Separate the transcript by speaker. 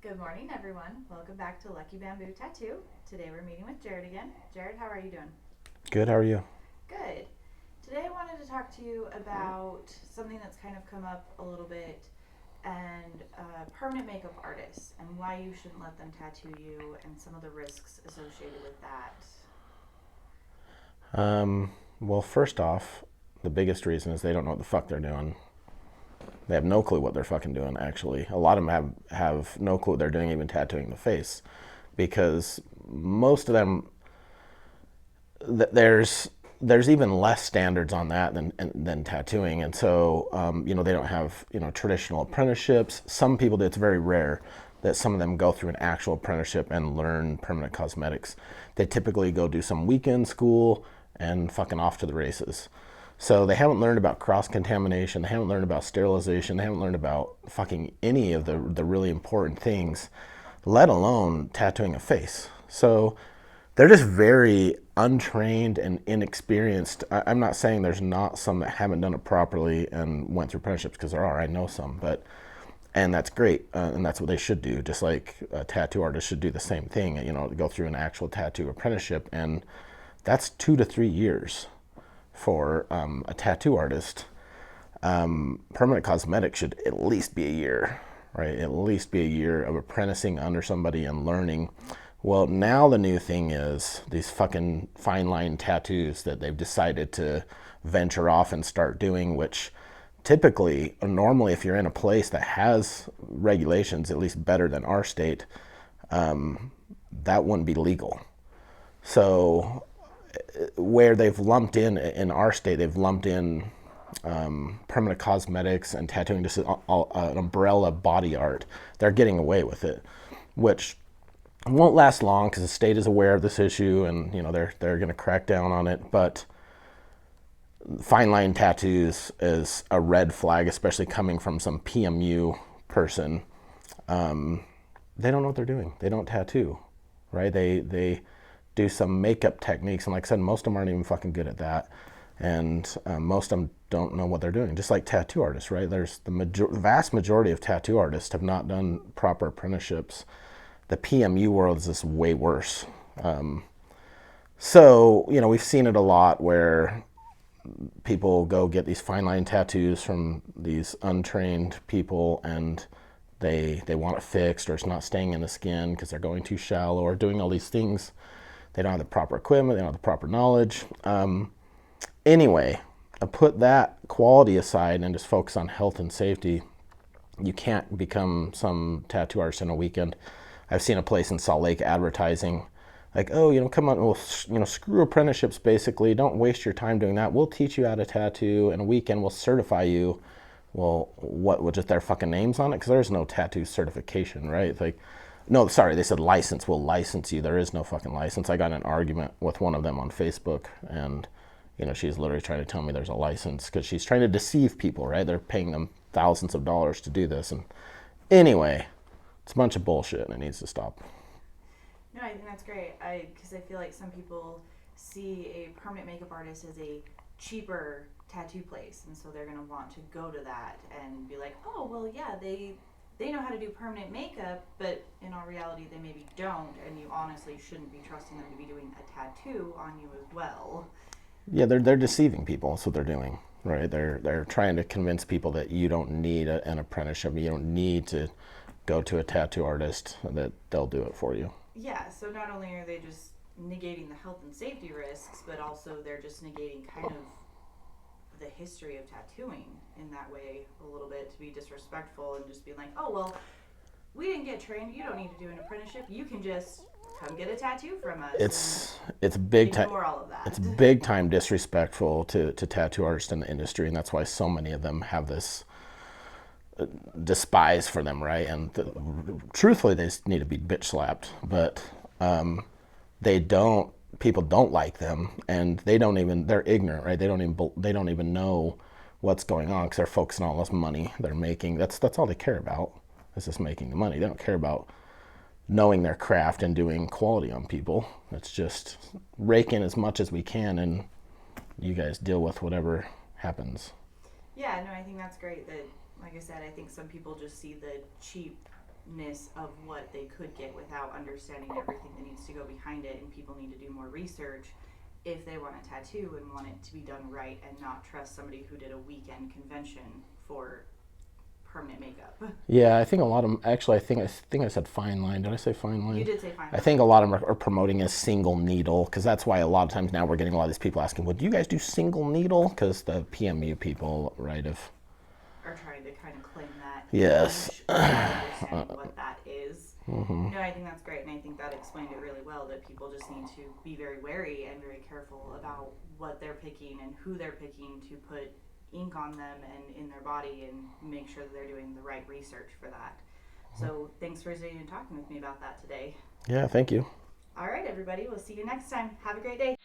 Speaker 1: Good morning, everyone. Welcome back to Lucky Bamboo Tattoo. Today we're meeting with Jared again. Jared, how are you doing?
Speaker 2: Good, how are you?
Speaker 1: Good. Today I wanted to talk to you about something that's kind of come up a little bit and permanent makeup artists and why you shouldn't let them tattoo you and some of the risks associated with that.
Speaker 2: Well, first off, the biggest reason is they don't know what the fuck they're doing. They have no clue what they're fucking doing, actually. A lot of them have no clue what they're doing, even tattooing the face. Because most of them, there's even less standards on that than tattooing. And so, they don't have, traditional apprenticeships. Some people do, it's very rare that some of them go through an actual apprenticeship and learn permanent cosmetics. They typically go do some weekend school and fucking off to the races. So they haven't learned about cross contamination. They haven't learned about sterilization. They haven't learned about fucking any of the really important things, let alone tattooing a face. So they're just very untrained and inexperienced. I'm not saying there's not some that haven't done it properly and went through apprenticeships, because there are. I know some, and that's great, and that's what they should do. Just like a tattoo artist should do the same thing. Go through an actual tattoo apprenticeship, and that's 2 to 3 years for a tattoo artist. Permanent cosmetics should at least be a year, right? At least be a year of apprenticing under somebody and learning. Well, now the new thing is these fucking fine line tattoos that they've decided to venture off and start doing, which typically, normally, if you're in a place that has regulations, at least better than our state, that wouldn't be legal. So where they've lumped in our state, they've lumped in permanent cosmetics and tattooing, just an umbrella body art. They're getting away with it, which won't last long because the state is aware of this issue, and they're going to crack down on it. But fine line tattoos is a red flag, especially coming from some PMU person. They don't know what they're doing. They don't tattoo, right? They do some makeup techniques, and like I said, most of them aren't even fucking good at that, and most of them don't know what they're doing. Just like tattoo artists, right? There's the vast majority of tattoo artists have not done proper apprenticeships. The PMU world is just way worse. So we've seen it a lot where people go get these fine line tattoos from these untrained people, and they want it fixed, or it's not staying in the skin because they're going too shallow or doing all these things. They don't have the proper equipment. They don't have the proper knowledge. Anyway, I put that quality aside and just focus on health and safety. You can't become some tattoo artist in a weekend. I've seen a place in Salt Lake advertising, like, oh, come on, we'll, screw apprenticeships basically. Don't waste your time doing that. We'll teach you how to tattoo in a weekend. We'll certify you. Well, what, with just their fucking names on it? Because there's no tattoo certification, right? It's like, no, sorry, they said license. We'll license you. There is no fucking license. I got in an argument with one of them on Facebook, and she's literally trying to tell me there's a license because she's trying to deceive people, right? They're paying them thousands of dollars to do this. And anyway, it's a bunch of bullshit, and it needs to stop.
Speaker 1: No, I think that's great. Because I feel like some people see a permanent makeup artist as a cheaper tattoo place, and so they're going to want to go to that and be like, oh, well, yeah, they know how to do permanent makeup, but in all reality, they maybe don't, and you honestly shouldn't be trusting them to be doing a tattoo on you as well.
Speaker 2: Yeah, they're deceiving people. That's what they're doing, right? They're trying to convince people that you don't need an apprenticeship. You don't need to go to a tattoo artist, that they'll do it for you.
Speaker 1: Yeah, so not only are they just negating the health and safety risks, but also they're just negating kind of the history of tattooing in that way a little bit, to be disrespectful and just be like, oh, well, we didn't get trained. You don't need to do an apprenticeship. You can just come get a tattoo from us.
Speaker 2: It's big time.
Speaker 1: Ignore all of that.
Speaker 2: It's big time disrespectful to tattoo artists in the industry, and that's why so many of them have this despise for them, right? And truthfully, they just need to be bitch slapped, but they don't. People don't like them, and they don't even. They're ignorant, right? They don't even know what's going on because they're focusing on all this money they're making. That's all they care about. Is just making the money. They don't care about knowing their craft and doing quality on people. It's just rake in as much as we can, and you guys deal with whatever happens.
Speaker 1: Yeah, no, I think that's great that, like I said, I think some people just see the cheap of what they could get without understanding everything that needs to go behind it, and people need to do more research if they want a tattoo and want it to be done right and not trust somebody who did a weekend convention for permanent makeup.
Speaker 2: Yeah, I think a lot of them, actually, I think I said fine line. Did I say fine line?
Speaker 1: You did say fine line.
Speaker 2: I think a lot of them are promoting a single needle, because that's why a lot of times now we're getting a lot of these people asking, well, do you guys do single needle? Because the PMU people, right,
Speaker 1: are trying to kind of claim that.
Speaker 2: Yes.
Speaker 1: Understand what that is.
Speaker 2: Mm-hmm.
Speaker 1: No, I think that's great, and I think that explained it really well, that people just need to be very wary and very careful about what they're picking and who they're picking to put ink on them and in their body, and make sure that they're doing the right research for that. So thanks for sitting and talking with me about that today.
Speaker 2: Yeah, thank you.
Speaker 1: All right, everybody, we'll see you next time. Have a great day.